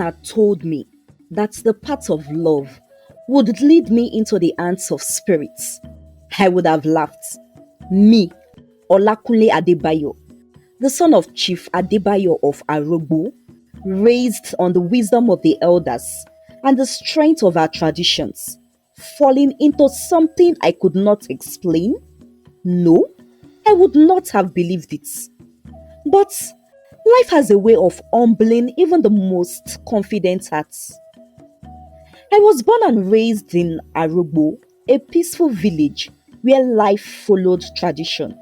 had told me that the path of love would lead me into the hands of spirits, I would have laughed. Me, Olakunle Adebayo, the son of Chief Adebayo of Arubu, raised on the wisdom of the elders and the strength of our traditions, falling into something I could not explain? No, I would not have believed it. But life has a way of humbling even the most confident hearts. I was born and raised in Arubu, a peaceful village where life followed tradition.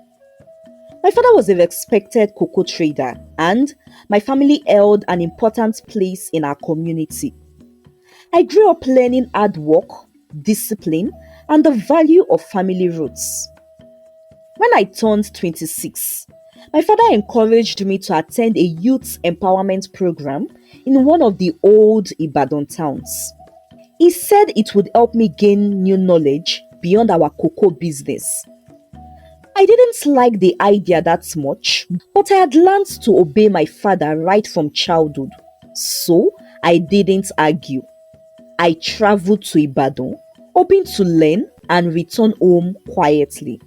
My father was a respected cocoa trader, and my family held an important place in our community. I grew up learning hard work, discipline, and the value of family roots. When I turned 26, my father encouraged me to attend a youth empowerment program in one of the old Ibadan towns. He said it would help me gain new knowledge beyond our cocoa business. I didn't like the idea that much, but I had learned to obey my father right from childhood. So I didn't argue. I traveled to Ibadan, hoping to learn and return home quietly.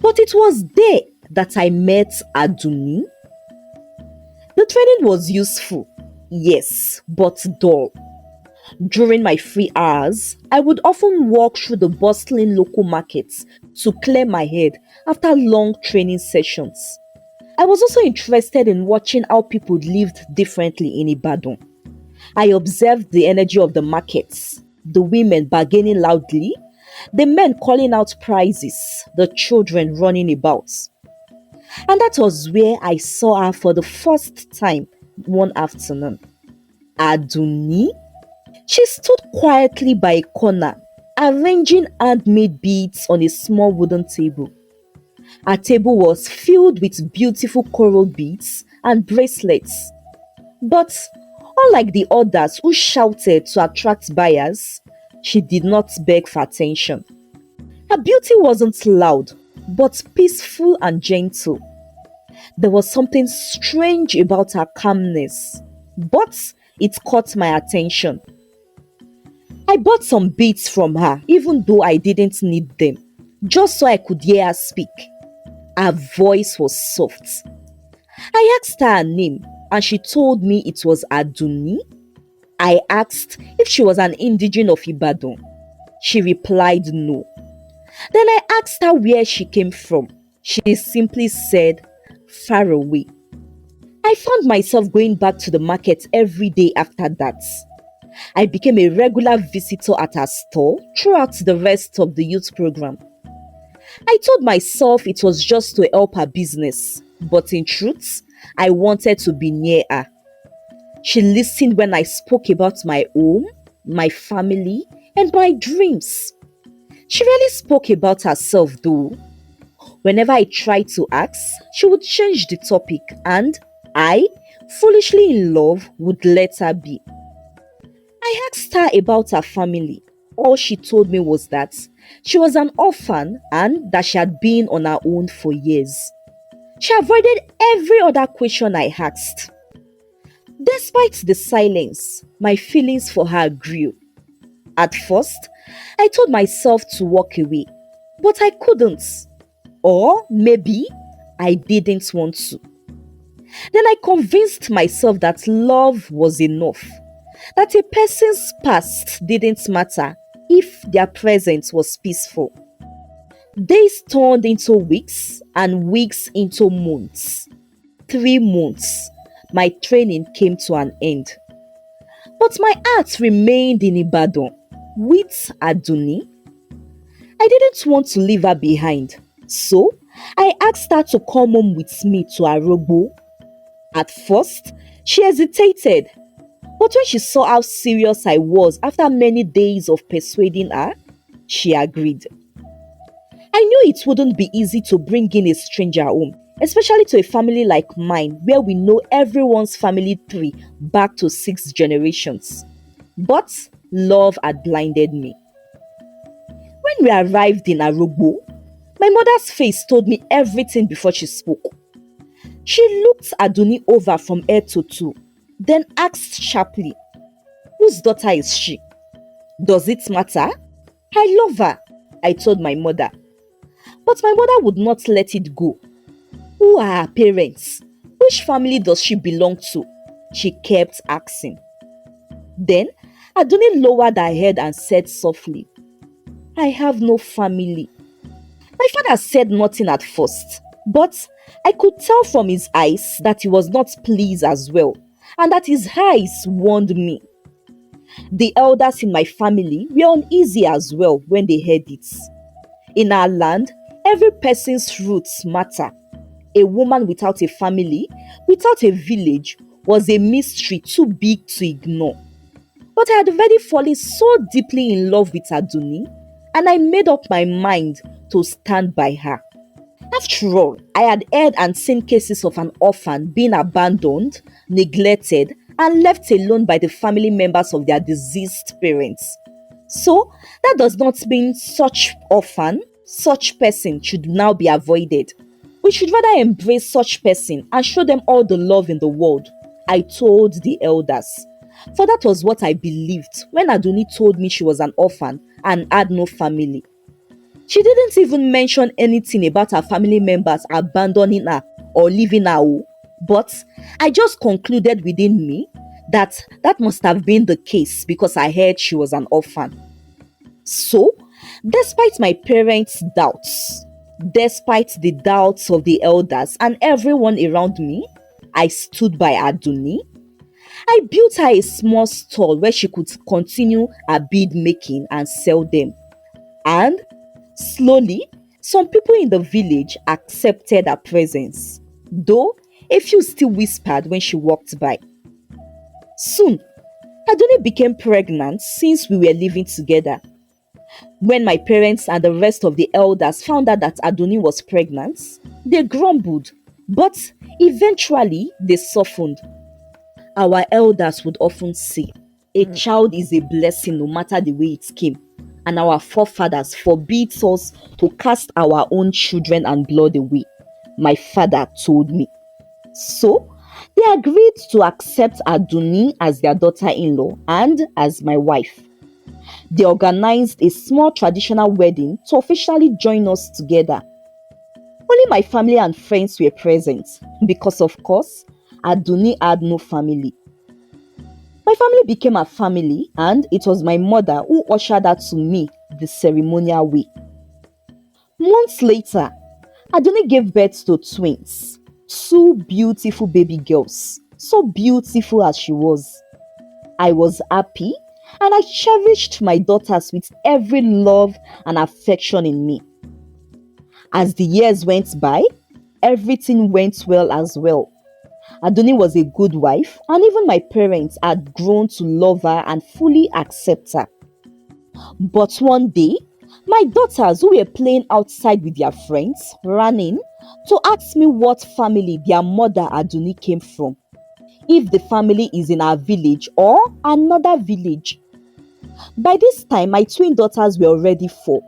But it was there that I met Aduni. The training was useful, yes, but dull. During my free hours, I would often walk through the bustling local markets to clear my head after long training sessions. I was also interested in watching how people lived differently in Ibadan. I observed the energy of the markets, the women bargaining loudly, the men calling out prices, the children running about. And that was where I saw her for the first time one afternoon. Aduni? She stood quietly by a corner, arranging handmade beads on a small wooden table. Her table was filled with beautiful coral beads and bracelets. But unlike the others who shouted to attract buyers, she did not beg for attention. Her beauty wasn't loud, but peaceful and gentle. There was something strange about her calmness, but it caught my attention. I bought some beads from her, even though I didn't need them, just so I could hear her speak. Her voice was soft. I asked her name, and she told me it was Aduni. I asked if she was an indigene of Ibadan. She replied no. Then I asked her where she came from. She simply said, far away. I found myself going back to the market every day after that. I became a regular visitor at her store throughout the rest of the youth program. I told myself it was just to help her business, but in truth, I wanted to be near her. She listened when I spoke about my home, my family, and my dreams. She rarely spoke about herself though. Whenever I tried to ask, she would change the topic and I, foolishly in love, would let her be. I asked her about her family. All she told me was that she was an orphan and that she had been on her own for years. She avoided every other question I asked. Despite the silence, my feelings for her grew. At first, I told myself to walk away, but I couldn't. Or maybe I didn't want to. Then I convinced myself that love was enough, that a person's past didn't matter if their present was peaceful. Days turned into weeks and weeks into months. 3 months, my training came to an end. But my heart remained in Ibadan with Aduni. I didn't want to leave her behind, so I asked her to come home with me to Arubu. At first, she hesitated, but when she saw how serious I was after many days of persuading her, she agreed. I knew it wouldn't be easy to bring in a stranger home, especially to a family like mine where we know everyone's family tree back to 6 generations. But love had blinded me. When we arrived in Arubu, my mother's face told me everything before she spoke. She looked Aduni over from head to toe, then asked sharply, "Whose daughter is she? Does it matter? I love her," I told my mother. But my mother would not let it go. "Who are her parents? Which family does she belong to?" she kept asking. Then Aduni lowered her head and said softly, "I have no family." My father said nothing at first, but I could tell from his eyes that he was not pleased as well, and that his eyes warned me. The elders in my family were uneasy as well when they heard it. In our land, every person's roots matter. A woman without a family, without a village, was a mystery too big to ignore. But I had already fallen so deeply in love with Aduni, and I made up my mind to stand by her. After all, I had heard and seen cases of an orphan being abandoned, neglected, and left alone by the family members of their deceased parents. So, that does not mean such orphan, such person should now be avoided. We should rather embrace such person and show them all the love in the world, I told the elders. For that was what I believed when Aduni told me she was an orphan and had no family. She didn't even mention anything about her family members abandoning her or leaving her, but I just concluded within me that that must have been the case because I heard she was an orphan. So, despite my parents' doubts, despite the doubts of the elders and everyone around me, I stood by Aduni. I built her a small stall where she could continue her bead making and sell them. And slowly, some people in the village accepted her presence, though a few still whispered when she walked by. Soon, Adoni became pregnant since we were living together. When my parents and the rest of the elders found out that Adoni was pregnant, they grumbled, but eventually they softened. Our elders would often say, "A child is a blessing no matter the way it came," and our forefathers forbids us to cast our own children and blood away, my father told me. So, they agreed to accept Aduni as their daughter-in-law and as my wife. They organized a small traditional wedding to officially join us together. Only my family and friends were present because, of course, Aduni had no family. My family became a family, and it was my mother who ushered her to me the ceremonial way. Months later, Aduni gave birth to twins, two beautiful baby girls, so beautiful as she was. I was happy and I cherished my daughters with every love and affection in me. As the years went by, everything went well as well. Aduni was a good wife, and even my parents had grown to love her and fully accept her. But one day, my daughters, who were playing outside with their friends, ran in to ask me what family their mother Aduni came from, if the family is in our village or another village. By this time, my twin daughters were already 4.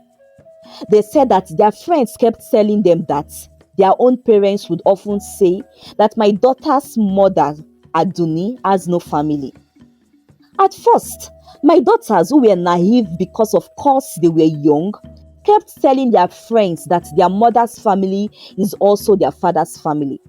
They said that their friends kept telling them that their own parents would often say that my daughter's mother, Aduni, has no family. At first, my daughters, who were naive because of course they were young, kept telling their friends that their mother's family is also their father's family.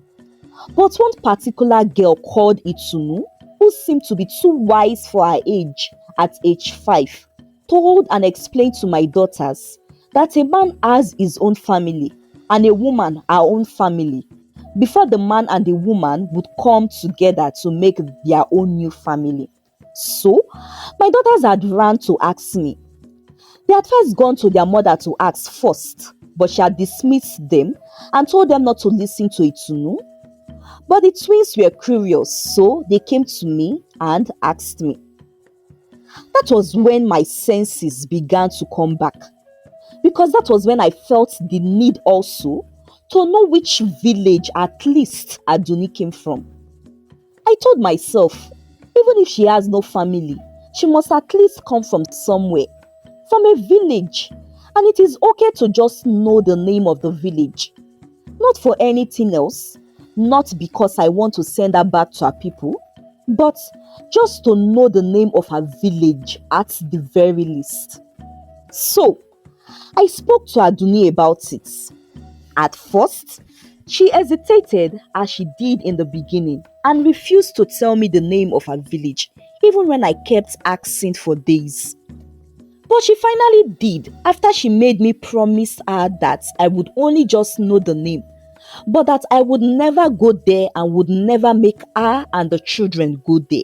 But one particular girl called Itunu, who seemed to be too wise for her age at age 5, told and explained to my daughters that a man has his own family and a woman her own family before the man and the woman would come together to make their own new family. So, my daughters had ran to ask me. They had first gone to their mother to ask first, but she had dismissed them and told them not to listen to Itunu. But the twins were curious, so they came to me and asked me. That was when my senses began to come back, because that was when I felt the need also to know which village at least Aduni came from. I told myself, even if she has no family, she must at least come from somewhere, from a village, and it is okay to just know the name of the village. Not for anything else, not because I want to send her back to her people, but just to know the name of her village at the very least. So, I spoke to Aduni about it. At first, she hesitated as she did in the beginning and refused to tell me the name of her village, even when I kept asking for days. But she finally did after she made me promise her that I would only just know the name, but that I would never go there and would never make her and the children go there.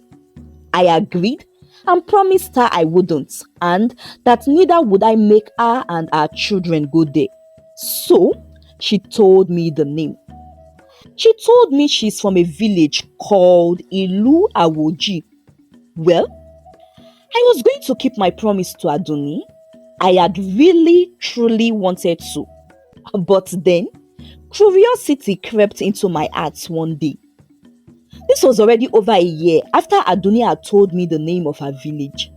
I agreed and promised her I wouldn't, and that neither would I make her and our children go there. So, she told me the name. She told me she's from a village called Ilu Auji. Well, I was going to keep my promise to Aduni. I had really, truly wanted to. But then, curiosity crept into my heart one day. This was already over a year after Aduni had told me the name of her village.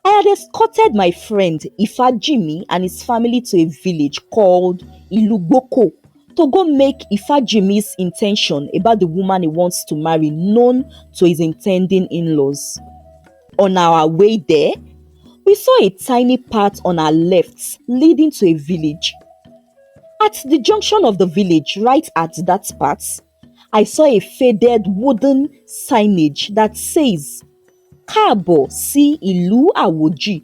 I had escorted my friend Ifajimi and his family to a village called Ilugboko to go make Ifajimi's intention about the woman he wants to marry known to his intending in-laws. On our way there, we saw a tiny path on our left leading to a village. At the junction of the village, right at that path, I saw a faded wooden signage that says Káàbọ̀ sí Ilu Auji.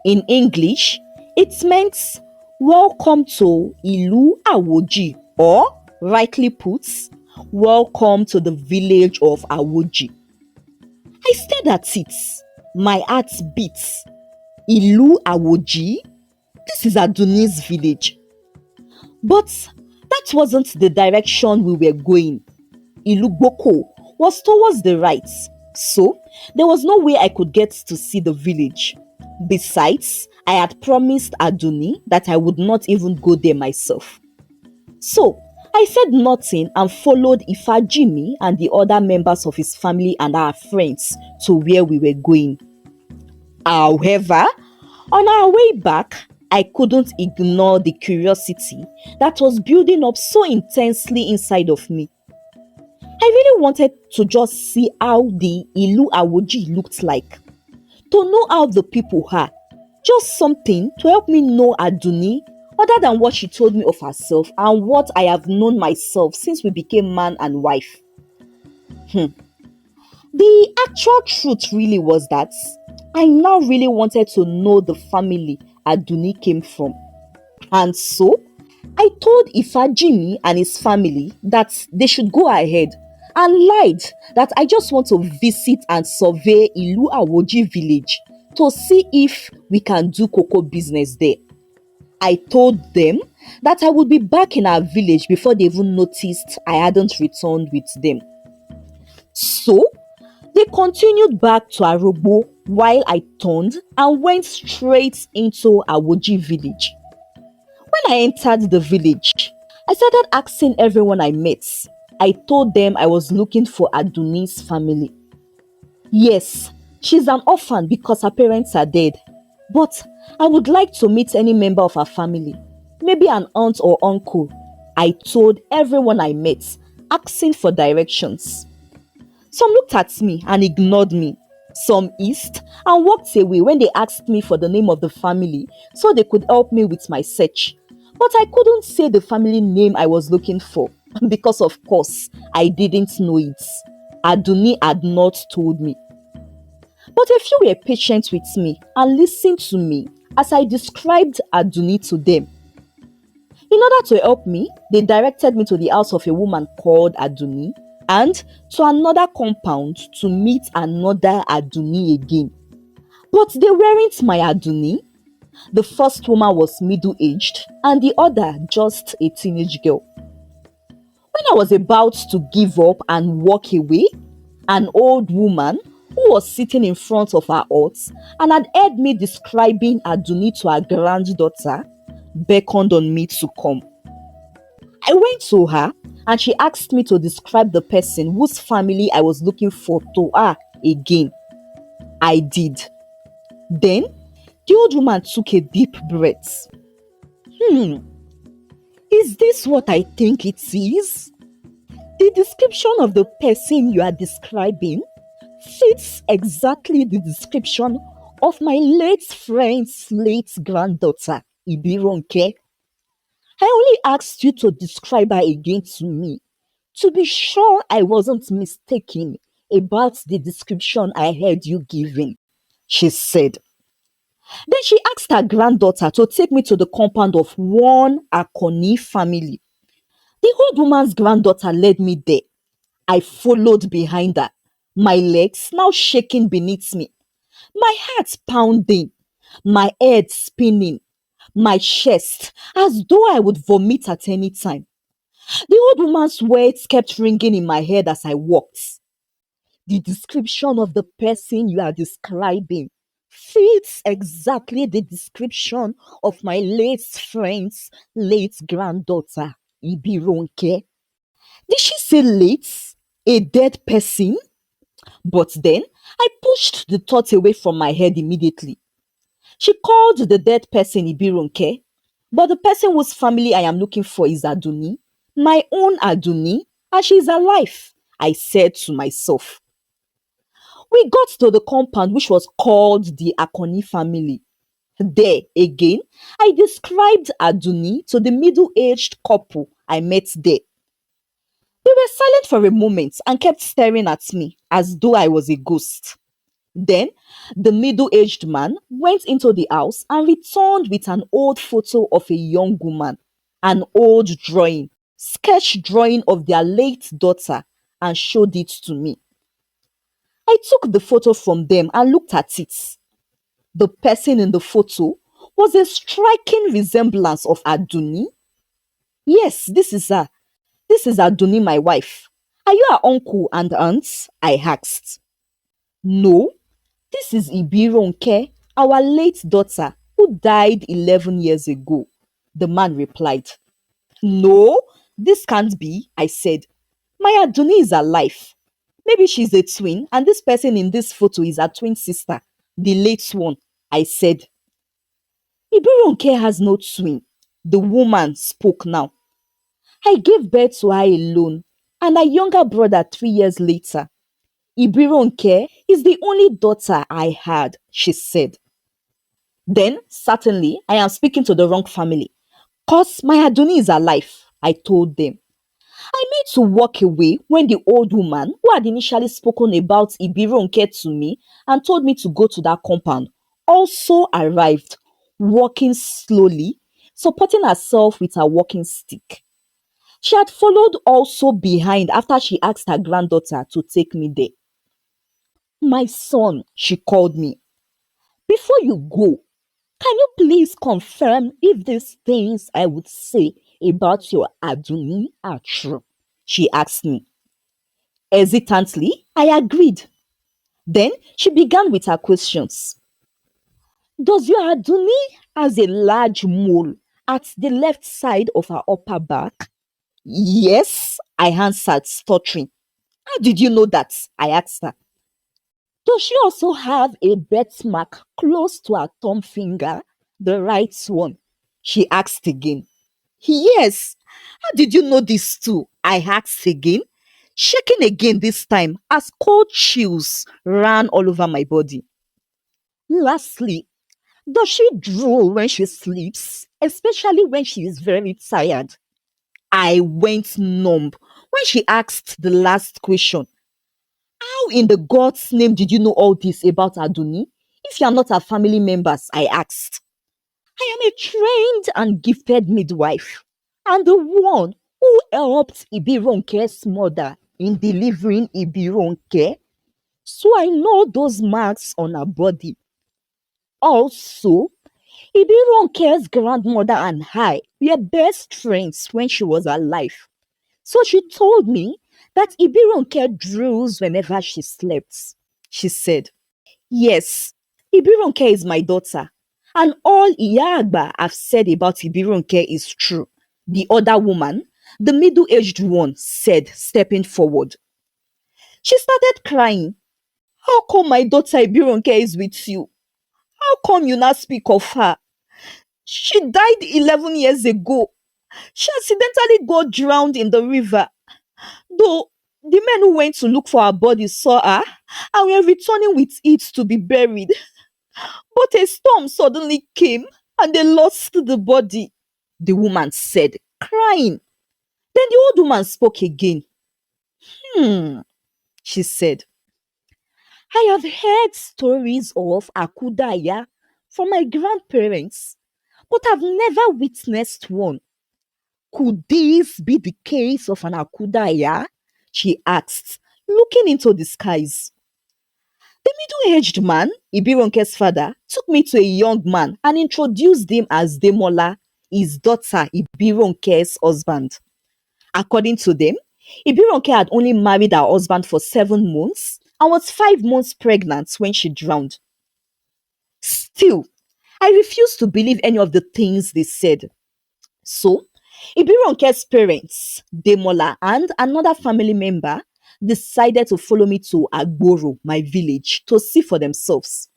In English, it meant welcome to Ilu Auji, or rightly put, welcome to the village of Auji. I stared at it. My heart beat. Ilu Auji? This is Aduni's village. But that wasn't the direction we were going. Ilugboko was towards the right, so there was no way I could get to see the village. Besides, I had promised Aduni that I would not even go there myself. So, I said nothing and followed Ifajimi and the other members of his family and our friends to where we were going. However, on our way back, I couldn't ignore the curiosity that was building up so intensely inside of me. I really wanted to just see how the Ilu Auji looked like, to know how the people are, just something to help me know Aduni other than what she told me of herself and what I have known myself since we became man and wife. The actual truth really was that I now really wanted to know the family Aduni came from. And so, I told Ifajimi and his family that they should go ahead and lied that I just want to visit and survey Ilu Auji village to see if we can do cocoa business there. I told them that I would be back in our village before they even noticed I hadn't returned with them. So, they continued back to Arubu while I turned and went straight into Auji village. When I entered the village, I started asking everyone I met. I told them I was looking for Aduni's family. Yes, she's an orphan because her parents are dead. But I would like to meet any member of her family. Maybe an aunt or uncle. I told everyone I met, asking for directions. Some looked at me and ignored me. Some eased and walked away when they asked me for the name of the family so they could help me with my search. But I couldn't say the family name I was looking for because, of course, I didn't know it. Aduni had not told me. But a few were patient with me and listened to me as I described Aduni to them. In order to help me, they directed me to the house of a woman called Aduni and to another compound to meet another Aduni again. But they weren't my Aduni. The first woman was middle-aged and the other just a teenage girl. When I was about to give up and walk away, an old woman who was sitting in front of her hut and had heard me describing Aduni to her granddaughter beckoned on me to come. I went to her and she asked me to describe the person whose family I was looking for to her again. I did. Then, the old woman took a deep breath. Is this what I think it is? The description of the person you are describing fits exactly the description of my late friend's late granddaughter, Ibironke. I only asked you to describe her again to me to be sure I wasn't mistaken about the description I heard you giving, she said. Then she asked her granddaughter to take me to the compound of one Akoni family. The old woman's granddaughter led me there. I followed behind her, my legs now shaking beneath me, my heart pounding, my head spinning, my chest as though I would vomit at any time. The old woman's words kept ringing in my head as I walked. The description of the person you are describing fits exactly the description of my late friend's late granddaughter, Ibironke. Did she say late? A dead person? But then I pushed the thought away from my head immediately. She called the dead person Ibironke, but the person whose family I am looking for is Aduni, my own Aduni, and she is alive, I said to myself. We got to the compound which was called the Akoni family. There, again, I described Aduni to the middle-aged couple I met there. They were silent for a moment and kept staring at me as though I was a ghost. Then, the middle-aged man went into the house and returned with an old photo of a young woman, an old drawing, sketch drawing of their late daughter, and showed it to me. I took the photo from them and looked at it. The person in the photo was a striking resemblance of Aduni. Yes, this is her. This is Aduni, my wife. Are you her uncle and aunt? I asked. No, this is Ibironke, our late daughter, who died 11 years ago. The man replied. No, this can't be, I said. My Aduni is alive. Maybe she's a twin, and this person in this photo is her twin sister, the late one, I said. Ibironke has no twin. The woman spoke now. I gave birth to her alone, and a younger brother 3 years later. Ibironke is the only daughter I had, she said. Then, certainly, I am speaking to the wrong family. Cause my Aduni is alive, I told them. I made to walk away when the old woman who had initially spoken about Ibironke to me and told me to go to that compound also arrived, walking slowly, supporting herself with her walking stick. She had followed also behind after she asked her granddaughter to take me there. My son, she called me. Before you go, can you please confirm if these things I would say about your Aduni are true? She asked me. Hesitantly, I agreed. Then she began with her questions. Does your Aduni has a large mole at the left side of her upper back? Yes, I answered, stuttering. How did you know that? I asked her. Does she also have a birthmark close to her thumb finger, the right one? She asked again. Yes. How did you know this too? I asked again, shaking again this time as cold chills ran all over my body. Lastly, does she drool when she sleeps, especially when she is very tired? I went numb when she asked the last question. How in the God's name did you know all this about Aduni? If you are not her family members, I asked. I am a trained and gifted midwife, and the one who helped Ibironke's mother in delivering Ibironke, so I know those marks on her body. Also, Ibironke's grandmother and I were best friends when she was alive. So she told me that Ibironke drools whenever she slept. She said, yes, Ibironke is my daughter. And all Iyagba have said about Ibironke is true. The other woman, the middle-aged one, said, stepping forward. She started crying. How come my daughter Ibironke is with you? How come you not speak of her? She died 11 years ago. She accidentally got drowned in the river. Though the men who went to look for her body saw her and were returning with it to be buried. But a storm suddenly came and they lost the body, the woman said, crying. Then the old woman spoke again. Hmm, she said, I have heard stories of Akudaya from my grandparents, but I've never witnessed one. Could this be the case of an Akudaya? She asked, looking into the skies. The middle-aged man, Ibironke's father, took me to a young man and introduced him as Demola, his daughter Ibironke's husband. According to them, Ibironke had only married her husband for 7 months and was 5 months pregnant when she drowned. Still, I refuse to believe any of the things they said. So, Ibironke's parents, Demola, and another family member decided to follow me to Agboro, my village, to see for themselves.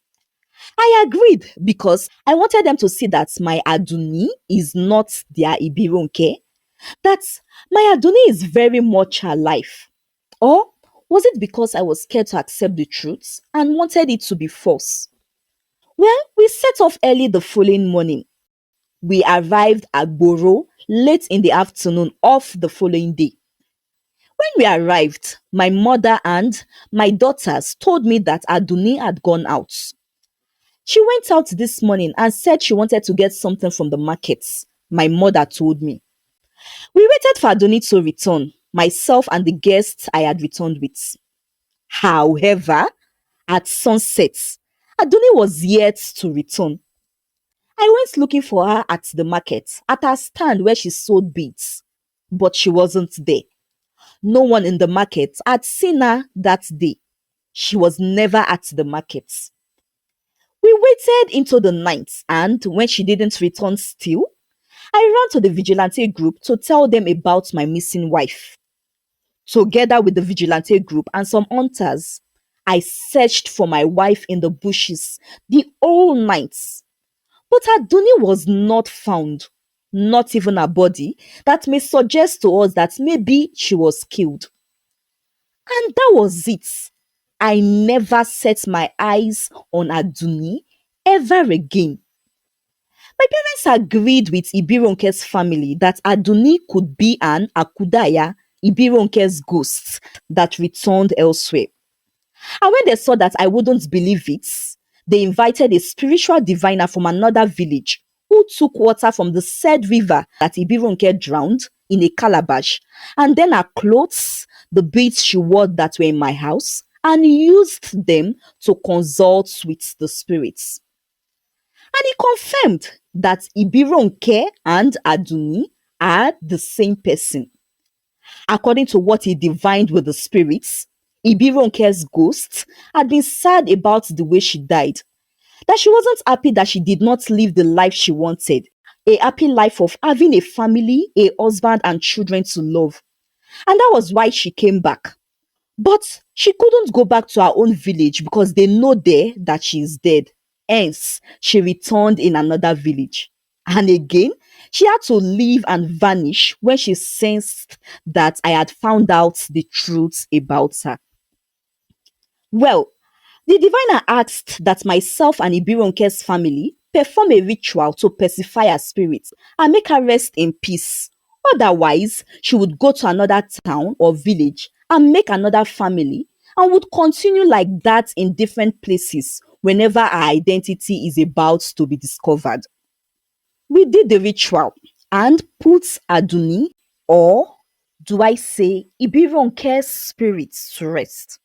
I agreed because I wanted them to see that my Aduni is not their Ibironke, that my Aduni is very much alive. Or was it because I was scared to accept the truth and wanted it to be false? Well, we set off early the following morning. We arrived at Boro late in the afternoon of the following day. When we arrived, my mother and my daughters told me that Aduni had gone out. She went out this morning and said she wanted to get something from the markets. My mother told me. We waited for Aduni to return, myself and the guests I had returned with. However, at sunset, Aduni was yet to return. I went looking for her at the market, at her stand where she sold beads, but she wasn't there. No one in the market had seen her that day. She was never at the market. We waited into the night, and when she didn't return still, I ran to the vigilante group to tell them about my missing wife. Together with the vigilante group and some hunters, I searched for my wife in the bushes the whole night. But Aduni was not found, not even her body, that may suggest to us that maybe she was killed. And that was it. I never set my eyes on Aduni ever again. My parents agreed with Ibironke's family that Aduni could be an Akudaya, Ibironke's ghost that returned elsewhere. And when they saw that I wouldn't believe it, they invited a spiritual diviner from another village who took water from the said river that Ibironke drowned in a calabash, and then her clothes, the beads she wore that were in my house, and used them to consult with the spirits. And he confirmed that Ibironke and Aduni are the same person. According to what he divined with the spirits, Ibironke's ghost had been sad about the way she died, that she wasn't happy that she did not live the life she wanted, a happy life of having a family, a husband, and children to love. And that was why she came back. But she couldn't go back to her own village because they know there that she is dead. Hence, she returned in another village. And again, she had to leave and vanish when she sensed that I had found out the truth about her. Well, the diviner asked that myself and Ibironke's family perform a ritual to pacify her spirit and make her rest in peace. Otherwise, she would go to another town or village and make another family and would continue like that in different places whenever her identity is about to be discovered. We did the ritual and put Aduni, or do I say Ibironke's spirit, to rest.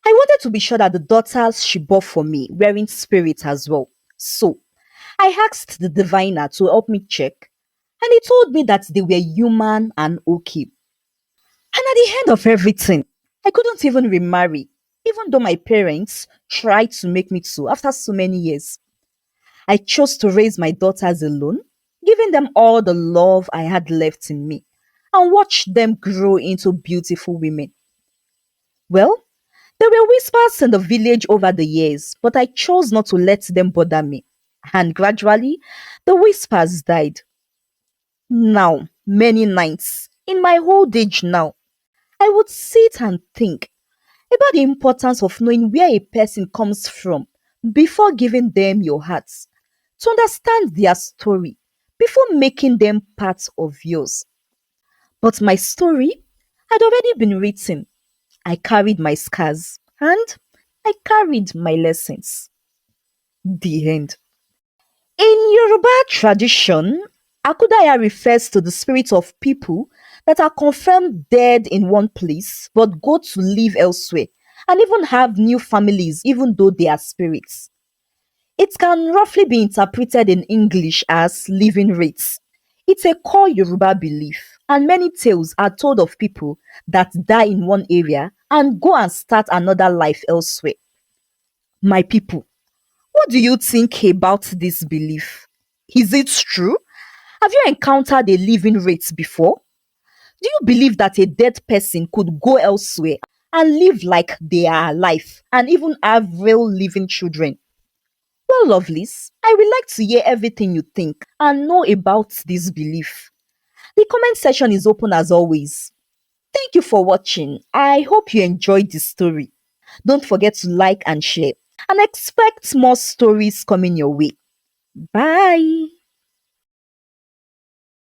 I wanted to be sure that the daughters she bore for me were in spirit as well. So I asked the diviner to help me check, and he told me that they were human and okay. And at the end of everything, I couldn't even remarry, even though my parents tried to make me to after so many years. I chose to raise my daughters alone, giving them all the love I had left in me, and watch them grow into beautiful women. Well, there were whispers in the village over the years, but I chose not to let them bother me. And gradually, the whispers died. Now, many nights, In my old age now, I would sit and think about the importance of knowing where a person comes from before giving them your heart, to understand their story before making them part of yours. But my story had already been written. I carried my scars and I carried my lessons. The end. In Yoruba tradition, Akudaya refers to the spirit of people that are confirmed dead in one place but go to live elsewhere and even have new families even though they are spirits. It can roughly be interpreted in English as living rates. It's a core Yoruba belief, and many tales are told of people that die in one area and go and start another life elsewhere. My people, what do you think about this belief? Is it true? Have you encountered a living rate before? Do you believe that a dead person could go elsewhere and live like they are alive and even have real living children? Well, lovelies, I would like to hear everything you think and know about this belief. The comment section is open as always. Thank you for watching. I hope you enjoyed this story. Don't forget to like and share, and expect more stories coming your way. Bye.